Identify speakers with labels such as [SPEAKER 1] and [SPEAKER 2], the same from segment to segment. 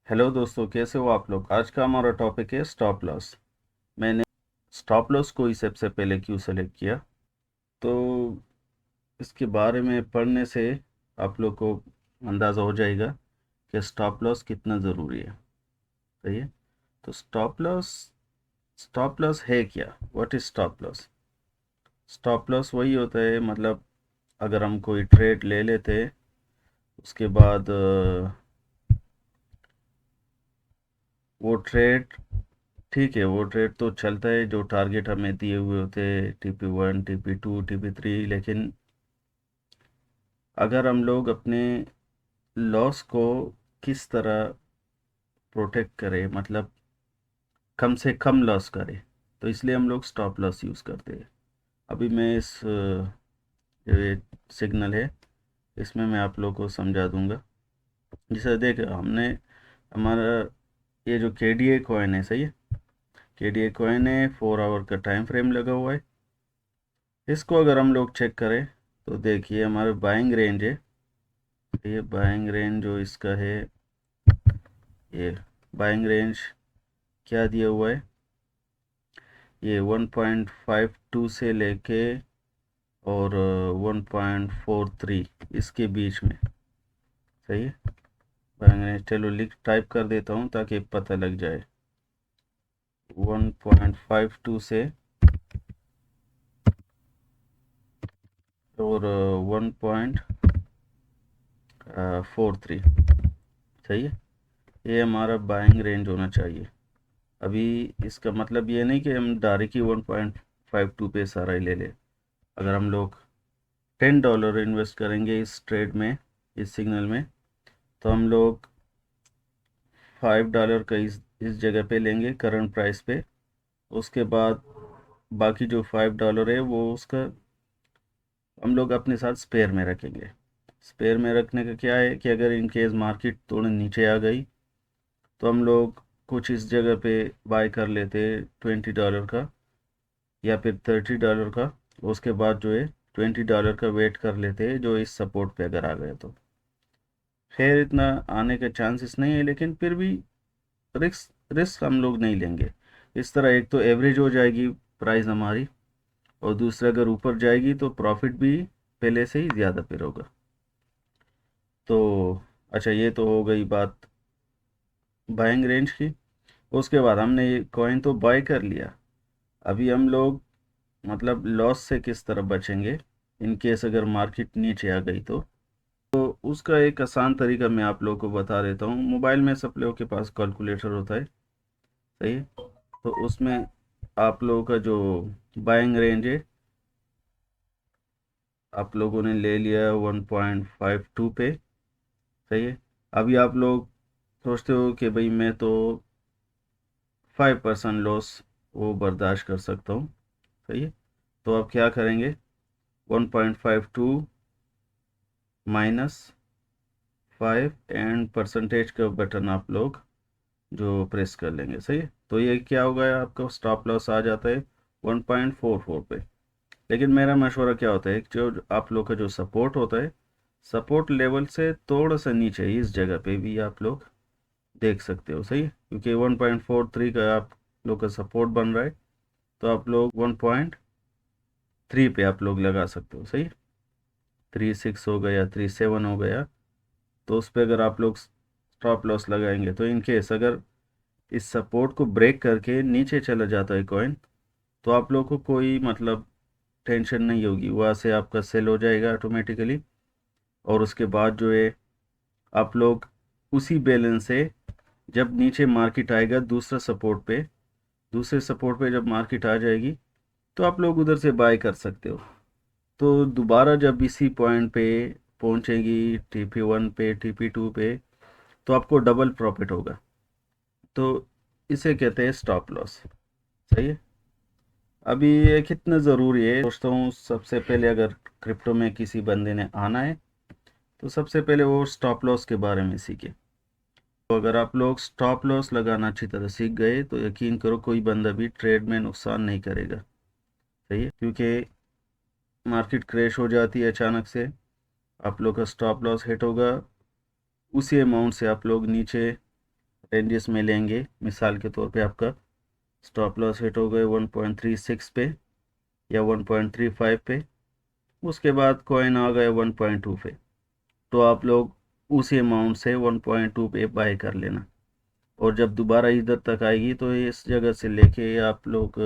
[SPEAKER 1] Hello दोस्तों, कैसे हो आप लोग। आज का हमारा टॉपिक है स्टॉप लॉस। मैंने स्टॉप लॉस को ही सबसे पहले क्यों सेलेक्ट किया, तो इसके बारे में पढ़ने से आप लोग को अंदाज़ा हो जाएगा कि स्टॉप लॉस कितना ज़रूरी है। सही है। तो स्टॉप लॉस है क्या, what is stop loss. Stop loss वही होता है, मतलब अगर हम कोई ट्रेड ले लेते उसके बाद वो ट्रेड, ठीक है, वो ट्रेड तो चलता है जो टारगेट हमें दिए हुए होते हैं, TP1 TP2 TP3। लेकिन अगर हम लोग अपने लॉस को किस तरह प्रोटेक्ट करें, मतलब कम से कम लॉस करें, तो इसलिए हम लोग स्टॉप लॉस यूज़ करते हैं। अभी मैं इस जो ये सिग्नल है इसमें मैं आप लोग को समझा दूंगा। जैसे देख हमने हमारा ये जो KDA कॉइन है, सही है, KDA कॉइन है, 4 आवर का टाइम फ्रेम लगा हुआ है। इसको अगर हम लोग चेक करें तो देखिए हमारे बाइंग रेंज है, ये बाइंग रेंज जो इसका है, ये बाइंग रेंज क्या दिया हुआ है, ये 1.52 से लेके और 1.43 इसके बीच में। सही है। बाइंग रेंज चलो लिख टाइप कर देता हूँ ताकि पता लग जाए। 1.52 से और 1.43। सही है। ये हमारा बाइंग रेंज होना चाहिए। अभी इसका मतलब ये नहीं कि हम डायरेक्ट ही 1.52 पे सारा ही ले लें। अगर हम लोग $10 इन्वेस्ट करेंगे इस ट्रेड में, इस सिग्नल में, तो हम लोग $5 का इस जगह पे लेंगे करंट प्राइस पे। उसके बाद बाकी जो $5 है वो उसका हम लोग अपने साथ स्पेयर में रखेंगे। स्पेयर में रखने का क्या है कि अगर इन केस मार्केट थोड़ी नीचे आ गई तो हम लोग कुछ इस जगह पे बाय कर लेते $20 का या फिर $30 का। उसके बाद जो है $20 का वेट कर लेते हैं जो इस सपोर्ट पे अगर आ गए तो। खैर इतना आने के चांसेस नहीं है, लेकिन फिर भी रिस्क रिस्क हम लोग नहीं लेंगे। इस तरह एक तो एवरेज हो जाएगी प्राइस हमारी, और दूसरा अगर ऊपर जाएगी तो प्रॉफिट भी पहले से ही ज़्यादा फिर होगा। तो अच्छा, ये तो हो गई बात बाइंग रेंज की। उसके बाद हमने ये कॉइन तो बाय कर लिया। अभी हम लोग मतलब लॉस से किस तरह बचेंगे इन केस अगर मार्केट नीचे आ गई तो उसका एक आसान तरीका मैं आप लोगों को बता देता हूँ। मोबाइल में सब लोगों के पास कैलकुलेटर होता है, सही है। तो उसमें आप लोगों का जो बाइंग रेंज है आप लोगों ने ले लिया 1.52 पे, सही है। अभी आप लोग सोचते हो कि भाई मैं तो 5% लॉस वो बर्दाश्त कर सकता हूँ, सही है। तो आप क्या करेंगे, 1.52 माइनस 5 एंड परसेंटेज का बटन आप लोग जो प्रेस कर लेंगे, सही है। तो ये क्या होगा, आपका स्टॉप लॉस आ जाता है 1.44 पे। लेकिन मेरा मशवरा क्या होता है, जो आप लोग का जो सपोर्ट होता है, सपोर्ट लेवल से थोड़ा सा नीचे इस जगह पे भी आप लोग देख सकते हो, सही है। क्योंकि 1.43 का आप लोग का सपोर्ट बन रहा है, तो आप लोग 1.3 पे आप लोग लगा सकते हो, सही है। 3.6 हो गया, 3.7 हो गया, तो उस पर अगर आप लोग स्टॉप लॉस लगाएंगे तो इन केस अगर इस सपोर्ट को ब्रेक करके नीचे चला जाता है कॉइन, तो आप लोग को कोई मतलब टेंशन नहीं होगी, वहाँ से आपका सेल हो जाएगा ऑटोमेटिकली। और उसके बाद जो है आप लोग उसी बैलेंस से जब नीचे मार्केट आएगा दूसरे सपोर्ट पे जब मार्केट आ जाएगी तो आप लोग उधर से बाय कर सकते हो। तो दोबारा जब इसी पॉइंट पे पहुंचेगी TP1 पे TP2 पे, तो आपको डबल प्रॉफिट होगा। तो इसे कहते हैं स्टॉप लॉस, सही है। अभी ये कितना ज़रूरी है सोचता हूँ। सबसे पहले अगर क्रिप्टो में किसी बंदे ने आना है तो सबसे पहले वो स्टॉप लॉस के बारे में सीखे। तो अगर आप लोग स्टॉप लॉस लगाना अच्छी तरह सीख गए तो यकीन करो कोई बंदा भी ट्रेड में नुकसान नहीं करेगा, सही है। क्योंकि मार्केट क्रैश हो जाती है अचानक से, आप लोग का स्टॉप लॉस हिट होगा, उसी अमाउंट से आप लोग नीचे रेंजेस में लेंगे, मिसाल के तौर पे आपका स्टॉप लॉस हिट हो गए 1.36 पे या 1.35 पे, उसके बाद कॉइन आ गया 1.2 पे, तो आप लोग उसी अमाउंट से 1.2 पे बाय कर लेना। और जब दोबारा इधर तक आएगी तो इस जगह से लेके आप लोग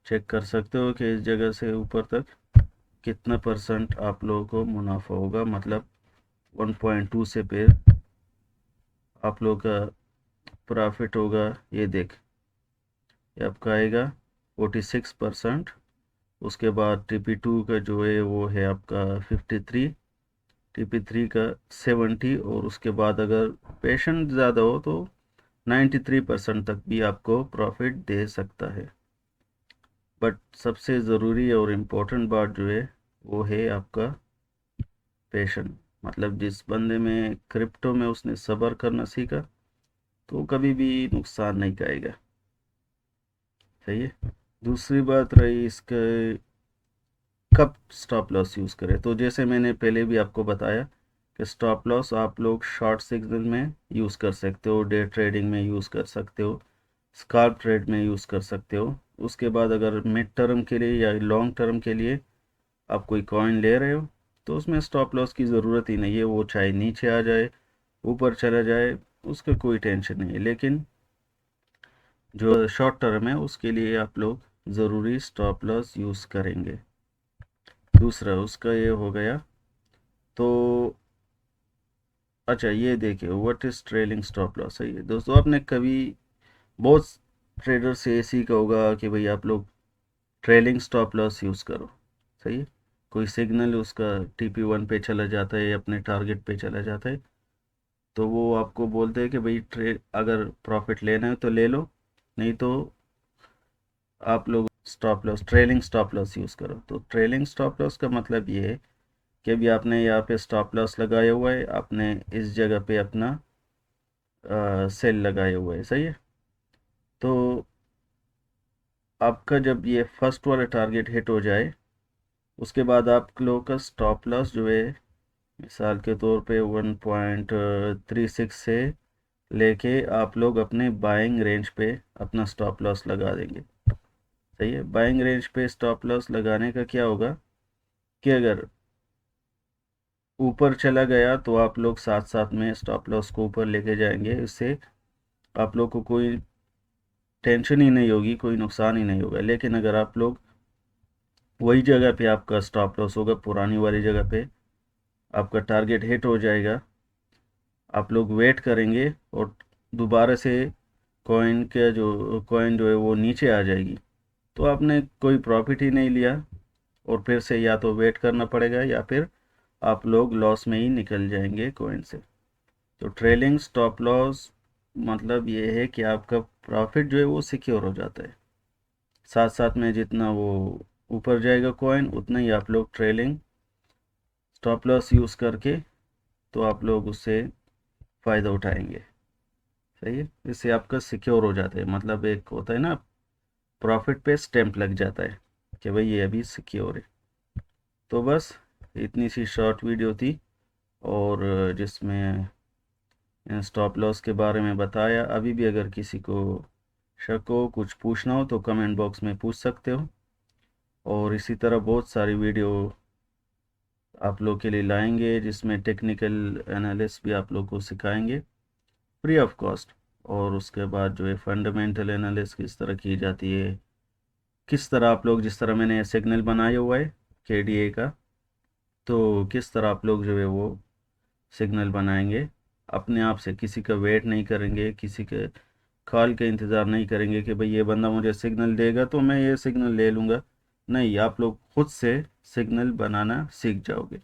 [SPEAKER 1] चेक कर सकते हो कि इस जगह से ऊपर तक कितना परसेंट आप लोगों को मुनाफा होगा, मतलब 1.2 से फिर आप लोग का प्रॉफिट होगा। ये देख, ये आपका आएगा 46%। उसके बाद TP2 का जो है वो है आपका 53, TP3 का 70, और उसके बाद अगर पेशेंट ज़्यादा हो तो 93% तक भी आपको प्रॉफिट दे सकता है। बट सबसे ज़रूरी और इम्पोर्टेंट बात जो है वो है आपका पेशेंट, मतलब जिस बंदे में क्रिप्टो में उसने सब्र करना सीखा तो कभी भी नुकसान नहीं खाएगा। सही है। दूसरी बात रही इसके कब स्टॉप लॉस यूज़ करें, तो जैसे मैंने पहले भी आपको बताया कि स्टॉप लॉस आप लोग शॉर्ट सिग्नल में यूज़ कर सकते हो, डे ट्रेडिंग में यूज़ कर सकते हो, स्काल्प ट्रेड में यूज़ कर सकते हो। उसके बाद अगर मिड टर्म के लिए या लॉन्ग टर्म के लिए आप कोई कॉइन ले रहे हो तो उसमें स्टॉप लॉस की ज़रूरत ही नहीं है, वो चाहे नीचे आ जाए ऊपर चला जाए उसका कोई टेंशन नहीं है। लेकिन जो शॉर्ट टर्म है उसके लिए आप लोग ज़रूरी स्टॉप लॉस यूज़ करेंगे। दूसरा उसका ये हो गया। तो अच्छा, ये देखिए what is trailing stop loss. सही है दोस्तों, आपने कभी बहुत ट्रेडर से ये सीखा होगा कि भाई आप लोग ट्रेलिंग स्टॉप लॉस यूज़ करो। सही है। कोई सिग्नल उसका TP1 पे चला जाता है, अपने टारगेट पे चला जाता है, तो वो आपको बोलते हैं कि भाई अगर प्रॉफिट लेना है तो ले लो, नहीं तो आप लोग stop loss trailing stop loss use करो। तो ट्रेलिंग स्टॉप लॉस का मतलब ये है कि अभी आपने यहाँ पे स्टॉप लॉस लगाया हुआ है, आपने इस जगह पे अपना सेल लगाए हुए है। सही है। तो आपका जब ये फर्स्ट वाला टारगेट हिट हो जाए उसके बाद आप लोगों का स्टॉप लॉस जो है मिसाल के तौर पे 1.36 से लेके आप लोग अपने बाइंग रेंज पे अपना स्टॉप लॉस लगा देंगे। सही है। बाइंग रेंज पे स्टॉप लॉस लगाने का क्या होगा कि अगर ऊपर चला गया तो आप लोग साथ साथ में स्टॉप लॉस को ऊपर लेके जाएंगे, इससे आप लोग को कोई टेंशन ही नहीं होगी, कोई नुकसान ही नहीं होगा। लेकिन अगर आप लोग वही जगह पे आपका स्टॉप लॉस होगा, पुरानी वाली जगह पे आपका टारगेट हिट हो जाएगा, आप लोग वेट करेंगे और दोबारा से कॉइन जो है वो नीचे आ जाएगी, तो आपने कोई प्रॉफिट ही नहीं लिया और फिर से या तो वेट करना पड़ेगा या फिर आप लोग लॉस में ही निकल जाएंगे कॉइन से। तो ट्रेलिंग स्टॉप लॉस मतलब ये है कि आपका प्रॉफिट जो है वो सिक्योर हो जाता है, साथ साथ में जितना वो ऊपर जाएगा कॉइन उतना ही आप लोग ट्रेलिंग स्टॉप लॉस यूज़ करके तो आप लोग उससे फ़ायदा उठाएंगे। सही है। इससे आपका सिक्योर हो जाता है, मतलब एक होता है ना प्रॉफिट पे स्टैंप लग जाता है कि भाई ये अभी सिक्योर है। तो बस इतनी सी शॉर्ट वीडियो थी और जिसमें स्टॉप लॉस के बारे में बताया। अभी भी अगर किसी को शक हो, कुछ पूछना हो तो कमेंट बॉक्स में पूछ सकते हो, और इसी तरह बहुत सारी वीडियो आप लोग के लिए लाएंगे जिसमें टेक्निकल एनालिसिस भी आप लोग को सिखाएंगे फ्री ऑफ कॉस्ट। और उसके बाद जो है फंडामेंटल एनालिसिस किस तरह की जाती है, किस तरह आप लोग, जिस तरह मैंने सिग्नल बनाया हुआ है KDA का, तो किस तरह आप लोग जो है वो सिग्नल बनाएंगे अपने आप से, किसी का वेट नहीं करेंगे, किसी के कॉल का इंतज़ार नहीं करेंगे कि भाई ये बंदा मुझे सिग्नल देगा तो मैं ये सिग्नल ले लूँगा। नहीं, आप लोग खुद से सिग्नल बनाना सीख जाओगे।